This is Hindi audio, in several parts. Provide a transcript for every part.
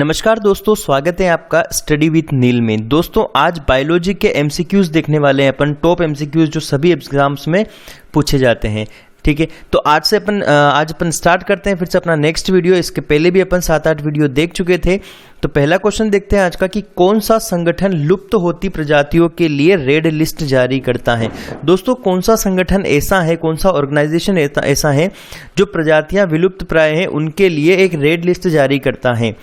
नमस्कार दोस्तों, स्वागत है आपका स्टडी विथ नील में। दोस्तों आज बायोलॉजी के एमसीक्यूज देखने वाले हैं अपन, टॉप एमसीक्यूज जो सभी एग्जाम्स में पूछे जाते हैं। ठीक है, तो आज अपन स्टार्ट करते हैं फिर से अपना नेक्स्ट वीडियो। इसके पहले भी अपन 7-8 वीडियो देख चुके थे। तो पहला क्वेश्चन देखते हैं आज का कि कौन सा संगठन लुप्त होती प्रजातियों के लिए रेड लिस्ट जारी करता है। दोस्तों कौन सा संगठन ऐसा है, कौन सा ऑर्गेनाइजेशन ऐसा है जो प्रजातियां विलुप्त प्राय हैं उनके लिए एक रेड लिस्ट जारी करता है।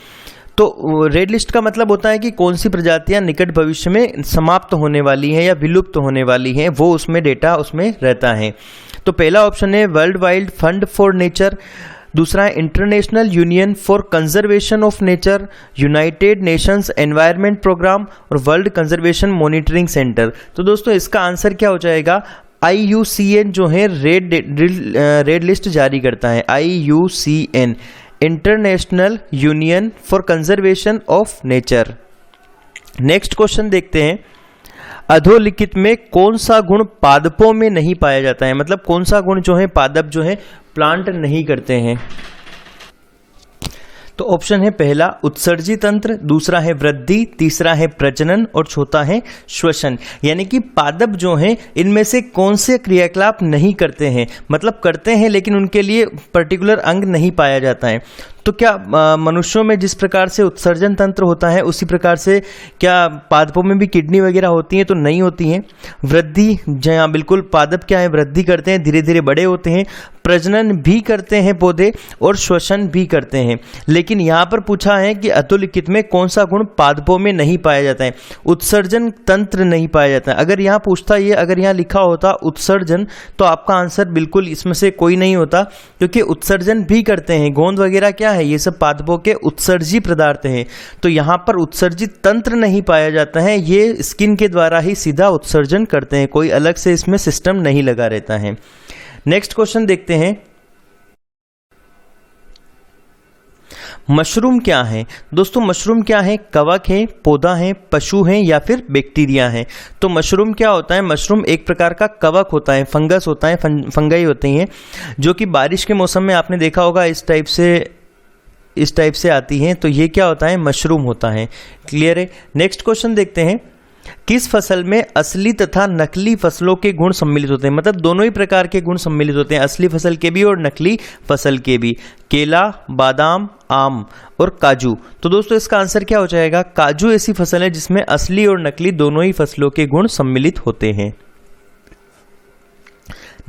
तो रेड लिस्ट का मतलब होता है कि कौन सी प्रजातियां निकट भविष्य में समाप्त होने वाली हैं या विलुप्त होने वाली हैं, वो उसमें डेटा उसमें रहता है। तो पहला ऑप्शन है World Wide Fund for Nature, दूसरा है International Union for Conservation of Nature, United Nations Environment Programme और वर्ल्ड कंजर्वेशन मॉनिटरिंग सेंटर। तो दोस्तों इसका आंसर क्या हो जाएगा? IUCN जो है रेड लिस्ट जारी करता है। IUCN international Union for Conservation of nature. Next question देखते हैं, अधोलिखित में कौन सा गुण पादपों में नहीं पाया जाता है। मतलब कौन सा गुण जो है पादप जो है प्लांट नहीं करते हैं। तो ऑप्शन है पहला उत्सर्जी तंत्र, दूसरा है वृद्धि, तीसरा है प्रजनन और चौथा है श्वसन। यानी कि पादप जो हैं इनमें से कौन से क्रियाकलाप नहीं करते हैं, मतलब करते हैं लेकिन उनके लिए पर्टिकुलर अंग नहीं पाया जाता है। तो क्या मनुष्यों में जिस प्रकार से उत्सर्जन तंत्र होता है उसी प्रकार से क्या पादपों में भी किडनी वगैरह होती हैं? तो नहीं होती हैं। वृद्धि, जहाँ बिल्कुल पादप क्या है वृद्धि करते हैं, धीरे धीरे बड़े होते हैं। प्रजनन भी करते हैं पौधे और श्वसन भी करते हैं। लेकिन यहाँ पर पूछा है कि अधोलिखित में कौन सा गुण पादपों में नहीं पाया जाता है। उत्सर्जन तंत्र नहीं पाया जाता है। अगर यहाँ पूछता ये, अगर यहाँ लिखा होता उत्सर्जन, तो आपका आंसर बिल्कुल इसमें से कोई नहीं होता, क्योंकि उत्सर्जन भी करते हैं। गोंद वगैरह क्या है, ये सब पादपों के उत्सर्जी पदार्थ हैं। तो यहाँ पर उत्सर्जित तंत्र नहीं पाया जाता है, ये स्किन के द्वारा ही सीधा उत्सर्जन करते हैं, कोई अलग से इसमें सिस्टम नहीं लगा रहता है। नेक्स्ट क्वेश्चन देखते हैं, मशरूम क्या है। दोस्तों मशरूम क्या है? कवक है, पौधा है, पशु है या फिर बैक्टीरिया है। तो मशरूम क्या होता है? मशरूम एक प्रकार का कवक होता है, फंगस होता है, फंगाई होती हैं, जो कि बारिश के मौसम में आपने देखा होगा इस टाइप से आती हैं। तो ये क्या होता है? मशरूम होता है। क्लियर है। नेक्स्ट क्वेश्चन देखते हैं, किस फसल में असली तथा नकली फसलों के गुण सम्मिलित होते हैं। मतलब दोनों ही प्रकार के गुण सम्मिलित होते हैं, असली फसल के भी और नकली फसल के भी। केला, बादाम, आम और काजू। तो दोस्तों इसका आंसर क्या हो जाएगा? काजू ऐसी फसल है जिसमें असली और नकली दोनों ही फसलों के गुण सम्मिलित होते हैं।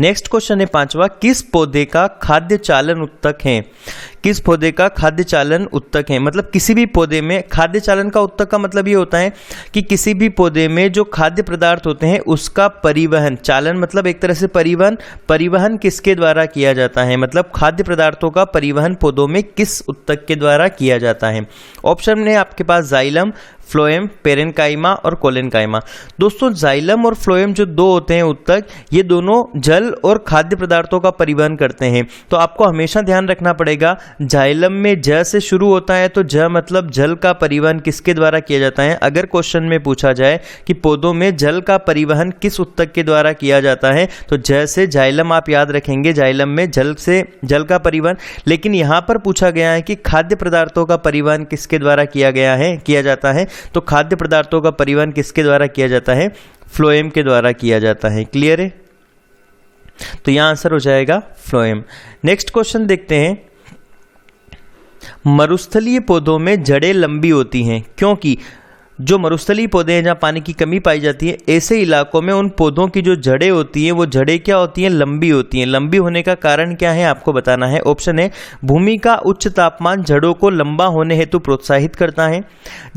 नेक्स्ट क्वेश्चन है पांचवा, किस पौधे का खाद्य चालन उत्तक है। किस पौधे का खाद्य चालन उत्तक है। मतलब किसी भी पौधे में खाद्य चालन का उत्तक का मतलब ये होता है कि किसी भी पौधे में जो खाद्य पदार्थ होते हैं उसका परिवहन, चालन मतलब एक तरह से परिवहन किसके द्वारा किया जाता है। मतलब खाद्य पदार्थों का परिवहन पौधों में किस उत्तक के द्वारा किया जाता है। ऑप्शन है आपके पास जाइलम, फ्लोएम, पेरेनकाइमा और कोलेनकाइमा। दोस्तों जाइलम और फ्लोएम जो दो होते हैं उत्तक, ये दोनों जल और खाद्य पदार्थों का परिवहन करते हैं। तो आपको हमेशा ध्यान रखना पड़ेगा, जाइलम में ज से शुरू होता है तो ज मतलब जल का परिवहन किसके द्वारा किया जाता है। अगर क्वेश्चन में पूछा जाए कि पौधों में जल का परिवहन किस उत्तक के द्वारा किया जाता है, तो ज से जाइलम आप याद रखेंगे, जाइलम में जल से जल का परिवहन। लेकिन यहाँ पर पूछा गया है कि खाद्य पदार्थों का परिवहन किसके द्वारा किया जाता है। तो खाद्य पदार्थों का परिवहन किसके द्वारा किया जाता है? फ्लोएम के द्वारा किया जाता है। क्लियर है। तो यहां आंसर हो जाएगा फ्लोएम। नेक्स्ट क्वेश्चन देखते हैं, मरुस्थलीय पौधों में जड़ें लंबी होती हैं क्योंकि जो मरुस्थलीय पौधे हैं जहाँ पानी की कमी पाई जाती है, ऐसे इलाकों में उन पौधों की जो जड़ें होती हैं वो जड़ें क्या होती हैं? लंबी होती हैं। लंबी होने का कारण क्या है आपको बताना है। ऑप्शन है भूमि का उच्च तापमान जड़ों को लंबा होने हेतु प्रोत्साहित करता है,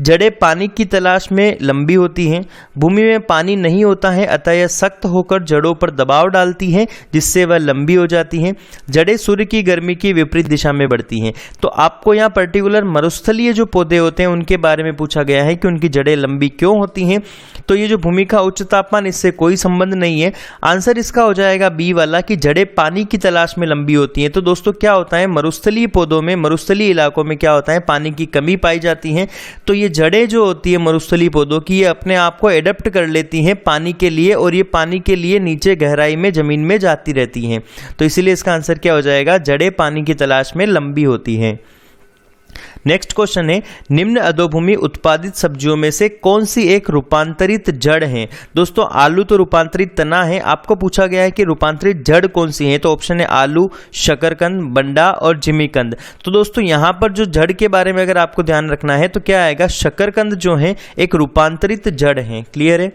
जड़ें पानी की तलाश में लंबी होती हैं, भूमि में पानी नहीं होता है अतः यह सख्त होकर जड़ों पर दबाव डालती हैं जिससे वह लंबी हो जाती हैं, जड़ें सूर्य की गर्मी की विपरीत दिशा में बढ़ती हैं। तो आपको यहाँ पर्टिकुलर मरुस्थलीय जो पौधे होते हैं उनके बारे में पूछा गया है कि उनकी जड़ें लंबी क्यों होती हैं। तो ये जो भूमि का उच्च तापमान, इससे कोई संबंध नहीं है। आंसर इसका हो जाएगा बी वाला कि जड़ें पानी की तलाश में लंबी होती हैं। तो दोस्तों क्या होता है, मरुस्थलीय पौधों में, मरुस्थलीय इलाकों में क्या होता है, पानी की कमी पाई जाती है। तो ये जड़ें जो होती है मरुस्थलीय पौधों की, ये अपने आप को एडप्ट कर लेती हैं पानी के लिए और ये पानी के लिए नीचे गहराई में जमीन में जाती रहती हैं। तो इसीलिए इसका आंसर क्या हो जाएगा, जड़ें पानी की तलाश में लंबी होती हैं। नेक्स्ट क्वेश्चन है, निम्न अधोभूमि उत्पादित सब्जियों में से कौन सी एक रूपांतरित जड़ है? दोस्तों आलू तो रूपांतरित तना है, आपको पूछा गया है कि रूपांतरित जड़ कौन सी है, तो ऑप्शन है आलू, शकरकंद, बंडा और जिमीकंद। तो दोस्तों यहाँ पर जो जड़ के बारे में अगर आपको ध्यान रखना है तो क्या आएगा, शकरकंद जो है एक रूपांतरित जड़ है। क्लियर है?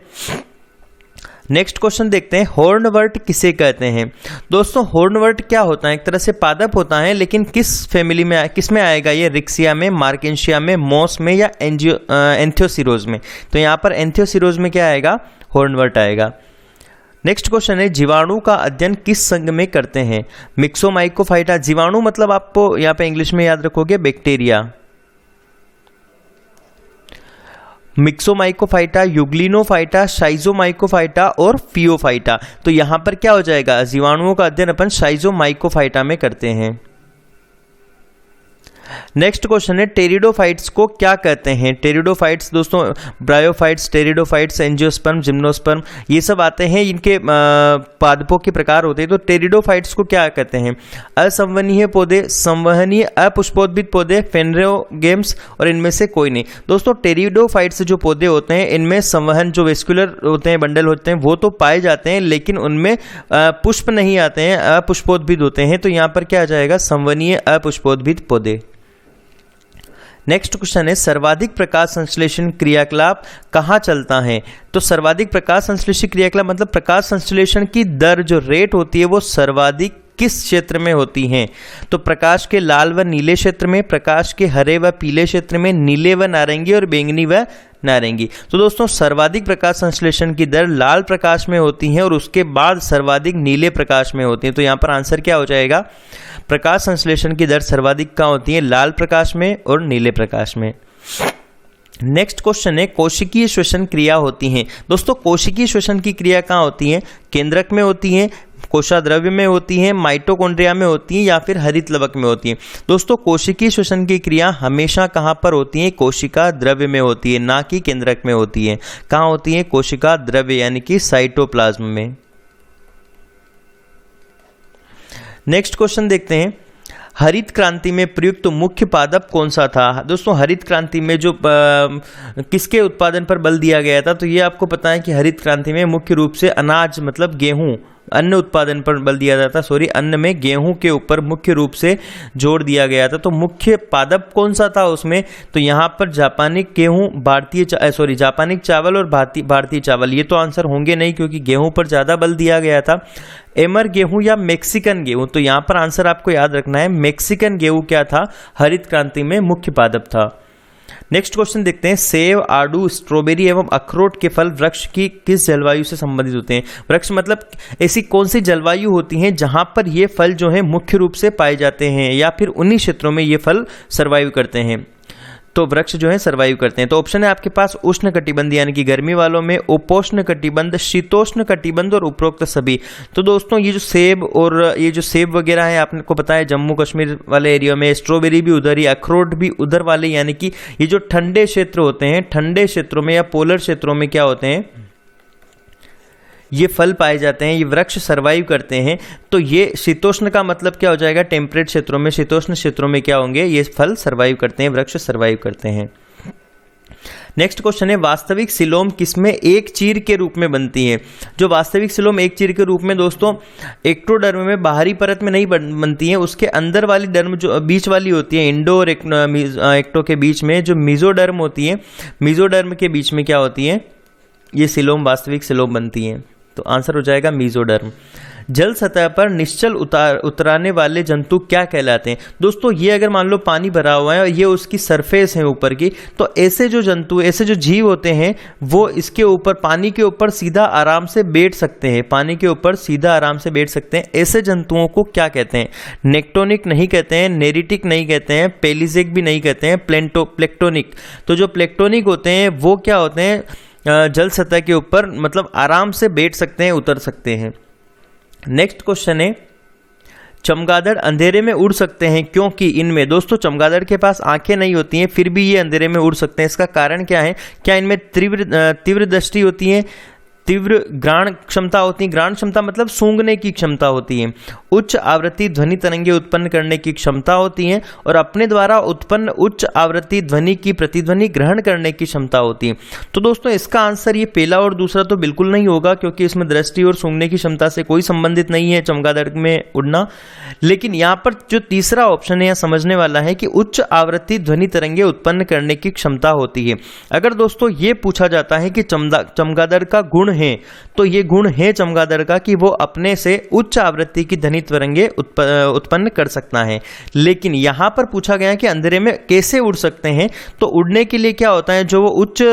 नेक्स्ट क्वेश्चन देखते हैं, हॉर्नवर्ट किसे कहते हैं? दोस्तों हॉर्नवर्ट क्या होता है, एक तरह से पादप होता है, लेकिन किस फैमिली में, किस में आएगा ये? रिक्सिया में, मार्केंशिया में, मॉस में या एंथियोसिरोज में? तो यहाँ पर एंथियोसिरोज में क्या आएगा, हॉर्नवर्ट आएगा। नेक्स्ट क्वेश्चन है, जीवाणु का अध्ययन किस संघ में करते हैं? मिक्सोमाइकोफाइटा, जीवाणु मतलब आपको यहाँ पे इंग्लिश में याद रखोगे बैक्टीरिया, मिक्सोमाइकोफाइटा, यूग्लिनोफाइटा, शाइजोमाइकोफाइटा और फियोफाइटा। तो यहां पर क्या हो जाएगा, जीवाणुओं का अध्ययन अपन शाइजोमाइकोफाइटा में करते हैं। नेक्स्ट क्वेश्चन है, टेरिडोफाइट्स को क्या कहते हैं? टेरिडोफाइट्स दोस्तों ब्रायोफाइट्स, टेरिडोफाइट्स, एंजियोस्पर्म, जिम्नोस्पर्म ये सब आते हैं, इनके पादपों के प्रकार होते हैं। तो टेरिडोफाइट्स को क्या कहते हैं? असंवहनीय पौधे, संवहनीय अपुष्पोद्भिद पौधे, फेनरोगेम्स और इनमें से कोई नहीं। दोस्तों टेरिडोफाइट्स जो पौधे होते हैं इनमें संवहन जो वेस्कुलर होते हैं, बंडल होते हैं, वो तो पाए जाते हैं, लेकिन उनमें पुष्प नहीं आते हैं, अपुष्पोद्भिद होते हैं। तो यहाँ पर क्या आ जाएगा, संवहनीय अपुष्पोद्भिद पौधे। नेक्स्ट क्वेश्चन है, सर्वाधिक प्रकाश संश्लेषण क्रियाकलाप कहाँ चलता है? तो सर्वाधिक प्रकाश संश्लेषण क्रियाकलाप मतलब प्रकाश संश्लेषण की दर जो रेट होती है वो सर्वाधिक किस क्षेत्र में होती हैं? तो प्रकाश के लाल व नीले क्षेत्र में, प्रकाश के हरे व पीले क्षेत्र में, नीले व नारंगी और बैंगनी व नारंगी। तो दोस्तों सर्वाधिक प्रकाश संश्लेषण की दर लाल प्रकाश में होती है और उसके बाद सर्वाधिक नीले प्रकाश में होती है। तो यहाँ पर आंसर क्या हो जाएगा, प्रकाश संश्लेषण की दर सर्वाधिक कहाँ होती है, लाल प्रकाश में और नीले प्रकाश में। नेक्स्ट क्वेश्चन है, कोशिकीय श्वसन क्रिया होती है। दोस्तों कोशिकीय श्वसन की क्रिया कहाँ होती है? केंद्रक में होती है, कोशाद्रव्य में होती है, माइटोकॉन्ड्रिया में होती है या फिर हरित लवक में होती है। दोस्तों कोशिकीय श्वसन की क्रिया हमेशा कहाँ पर होती है? कोशिका द्रव्य में होती है, ना कि केंद्रक में होती है। कहाँ होती है? कोशिका द्रव्य यानी कि साइटोप्लाज्म में। नेक्स्ट क्वेश्चन देखते हैं, हरित क्रांति में प्रयुक्त मुख्य पादप कौन सा था? दोस्तों हरित क्रांति में जो किसके उत्पादन पर बल दिया गया था? तो ये आपको पता है कि हरित क्रांति में मुख्य रूप से अनाज मतलब गेहूं, अन्न उत्पादन पर बल दिया जाता, अन्न में गेहूं के ऊपर मुख्य रूप से जोर दिया गया था। तो मुख्य पादप कौन सा था उसमें? तो यहाँ पर जापानिक गेहूं, जापानिक चावल और भारतीय चावल। ये तो आंसर होंगे नहीं क्योंकि गेहूं पर ज़्यादा बल दिया गया था। एमर गेहूं या मैक्सिकन गेहूं, तो यहाँ पर आंसर आपको याद रखना है, मैक्सिकन गेहूं क्या था? हरित क्रांति में मुख्य पादप था। नेक्स्ट क्वेश्चन देखते हैं, सेब, आड़ू, स्ट्रॉबेरी एवं अखरोट के फल वृक्ष की किस जलवायु से संबंधित होते हैं? वृक्ष मतलब ऐसी कौन सी जलवायु होती है जहां पर ये फल जो है मुख्य रूप से पाए जाते हैं या फिर उन्हीं क्षेत्रों में ये फल सर्वाइव करते हैं? तो वृक्ष जो है सर्वाइव करते हैं। तो ऑप्शन है आपके पास उष्ण कटिबंध यानी कि गर्मी वालों में, उपोष्ण कटिबंध, शीतोष्ण कटिबंध और उपरोक्त सभी। तो दोस्तों ये जो सेब और ये जो सेब वगैरह है आपको पता है जम्मू कश्मीर वाले एरिया में, स्ट्रॉबेरी भी उधर ही, अखरोट भी उधर वाले, यानी कि ये जो ठंडे क्षेत्र होते हैं, ठंडे क्षेत्रों में या पोलर क्षेत्रों में क्या होते हैं, ये फल पाए जाते हैं, ये वृक्ष सर्वाइव करते हैं। तो ये शीतोष्ण का मतलब क्या हो जाएगा? टेम्परेट क्षेत्रों में, शीतोष्ण क्षेत्रों में क्या होंगे? ये फल सर्वाइव करते हैं, वृक्ष सर्वाइव करते हैं। नेक्स्ट क्वेश्चन है, वास्तविक सिलोम किसमें एक चीर के रूप में बनती है? जो वास्तविक सिलोम एक चीर के रूप में दोस्तों एक्टोडर्म में बाहरी परत में नहीं बनती है, उसके अंदर वाली डर्म जो बीच वाली होती है, इंडो और एक्टो के बीच में जो मीजोडर्म होती है, मीजोडर्म के बीच में क्या होती है? ये सिलोम, वास्तविक सिलोम बनती है। तो आंसर हो जाएगा मीजोडर्म। जल सतह पर निश्चल उतराने वाले जंतु क्या कहलाते हैं? दोस्तों ये अगर मान लो पानी भरा हुआ है और ये उसकी सरफेस है ऊपर की, तो ऐसे जो जंतु, ऐसे जो जीव होते हैं वो इसके ऊपर, पानी के ऊपर सीधा आराम से बैठ सकते हैं, पानी के ऊपर सीधा आराम से बैठ सकते हैं। ऐसे जंतुओं को क्या कहते हैं? नेक्टोनिक नहीं कहते हैं, नेरिटिक नहीं कहते हैं, पेलिजिक भी नहीं कहते हैं, प्लेक्टोनिक। तो जो प्लेक्टोनिक होते हैं वो क्या होते हैं? जल सतह के ऊपर मतलब आराम से बैठ सकते हैं, उतर सकते हैं। नेक्स्ट क्वेश्चन है, चमगादड़ अंधेरे में उड़ सकते हैं क्योंकि इनमें, दोस्तों चमगादड़ के पास आंखें नहीं होती हैं फिर भी ये अंधेरे में उड़ सकते हैं। इसका कारण क्या है? क्या इनमें तीव्र दृष्टि होती है? तीव्र ग्राण क्षमता होती है, ग्राण क्षमता मतलब सूंघने की क्षमता होती है, उच्च आवृत्ति ध्वनि तरंगे उत्पन्न करने की क्षमता होती है, और अपने द्वारा उत्पन्न उच्च आवृत्ति ध्वनि की प्रतिध्वनि ग्रहण करने की क्षमता होती है। तो दोस्तों इसका आंसर ये पहला और दूसरा तो बिल्कुल नहीं होगा, क्योंकि इसमें दृष्टि और सूंघने की क्षमता से कोई संबंधित नहीं है चमगादड़ में उड़ना। लेकिन यहाँ पर जो तीसरा ऑप्शन है यहाँ समझने वाला है कि उच्च आवृत्ति ध्वनि तरंगे उत्पन्न करने की क्षमता होती है। अगर दोस्तों ये पूछा जाता है कि चमगादड़ का गुण है, तो ये गुण है चमगादड़ का कि वो अपने से उच्च आवृत्ति की ध्वनि तरंगे उत्पन्न कर सकता है। लेकिन यहाँ पर पूछा गया है कि अंधेरे में कैसे उड़ सकते हैं, तो उड़ने के लिए क्या होता है, जो वो उच्च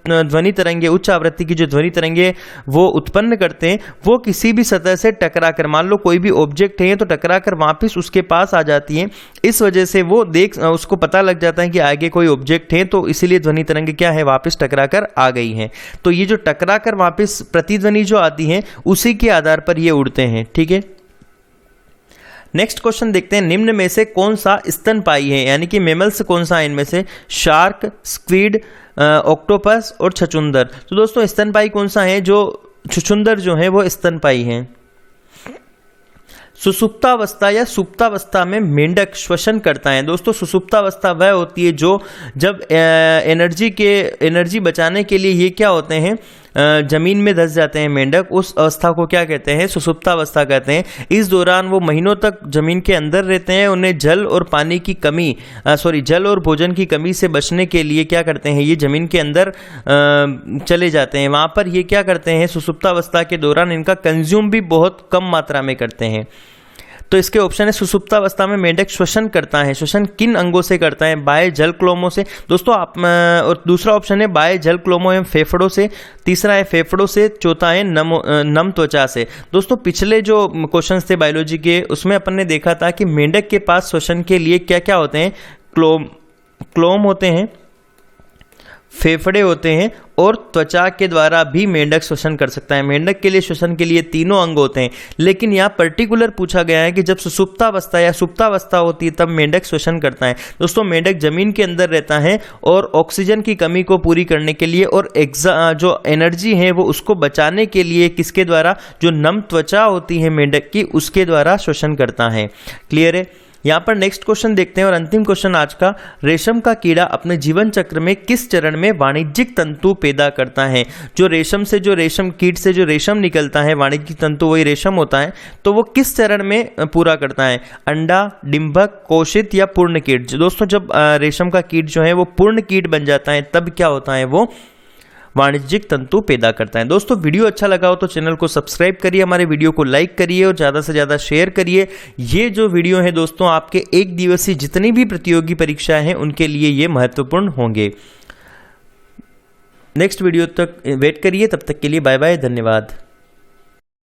ध्वनि तरंगे, उच्च आवृत्ति की जो ध्वनि तरंगे वो उत्पन्न करते हैं, वो किसी भी सतह से टकराकर, मान लो कोई भी ऑब्जेक्ट है तो टकराकर वापस उसके पास आ जाती है। इस वजह से वो उसको पता लग जाता है कि आगे कोई ऑब्जेक्ट है, तो इसीलिए ध्वनि तरंगे क्या है, वापस टकराकर आ गई हैं। तो ये जो टकराकर वापस प्रतिध्वनि जो आती है उसी के आधार पर ये उड़ते हैं। ठीक है, नेक्स्ट क्वेश्चन देखते हैं, निम्न में से कौन सा स्तनपायी है, यानी कि मेमल्स कौन सा है इनमें से, शार्क, स्क्विड, ऑक्टोपस और छछूंदर। तो दोस्तों स्तनपायी कौन सा है, जो छछूंदर जो है वो स्तनपायी हैं। सुसुप्तावस्था या सुप्तावस्था में मेंढक श्वसन करता है। दोस्तों सुसुप्तावस्था वह होती है जो जब एनर्जी बचाने के लिए ये क्या होते हैं, जमीन में धंस जाते हैं मेंढक, उस अवस्था को क्या कहते हैं, सुसुप्तावस्था कहते हैं। इस दौरान वो महीनों तक जमीन के अंदर रहते हैं। उन्हें जल और भोजन की कमी से बचने के लिए क्या करते हैं, ये जमीन के अंदर चले जाते हैं। वहाँ पर ये क्या करते हैं, सुसुप्तावस्था के दौरान इनका कंज्यूम भी बहुत कम मात्रा में करते हैं। तो इसके ऑप्शन है सुसुप्तावस्था में मेंढक श्वसन करता है। श्वसन किन अंगों से करता है, बाह्य जल क्लोमों से दोस्तों और दूसरा ऑप्शन है बाह्य जल क्लोमों एवं फेफड़ों से, तीसरा है फेफड़ों से, चौथा है नम त्वचा से। दोस्तों पिछले जो क्वेश्चंस थे बायोलॉजी के, उसमें अपन ने देखा था कि मेंढक के पास श्वसन के लिए क्या क्या होते हैं, क्लोम होते हैं, फेफड़े होते हैं, और त्वचा के द्वारा भी मेंढक श्वसन कर सकता है। मेंढक के लिए श्वसन के लिए तीनों अंग होते हैं। लेकिन यहाँ पर्टिकुलर पूछा गया है कि जब सुसुप्तावस्था या सुप्तावस्था होती है तब मेंढक श्वसन करता है। दोस्तों मेंढक जमीन के अंदर रहता है और ऑक्सीजन की कमी को पूरी करने के लिए और जो एनर्जी है वो उसको बचाने के लिए किसके द्वारा, जो नम त्वचा होती है मेंढक की, उसके द्वारा श्वसन करता है। क्लियर है। यहाँ पर नेक्स्ट क्वेश्चन देखते हैं और अंतिम क्वेश्चन आज का, रेशम का कीड़ा अपने जीवन चक्र में किस चरण में वाणिज्यिक तंतु पैदा करता है। जो रेशम कीट से जो रेशम निकलता है, वाणिज्यिक तंतु वही रेशम होता है, तो वो किस चरण में पूरा करता है, अंडा, डिंभक, कोशित या पूर्ण कीट। दोस्तों जब रेशम का कीट जो है वो पूर्ण कीट बन जाता है तब क्या होता है, वो वाणिज्यिक तंतु पैदा करता है। दोस्तों वीडियो अच्छा लगा हो तो चैनल को सब्सक्राइब करिए, हमारे वीडियो को लाइक करिए और ज़्यादा से ज़्यादा शेयर करिए। ये जो वीडियो है दोस्तों आपके एक दिवसीय जितनी भी प्रतियोगी परीक्षा हैं उनके लिए ये महत्वपूर्ण होंगे। नेक्स्ट वीडियो तक वेट करिए, तब तक के लिए बाय बाय, धन्यवाद।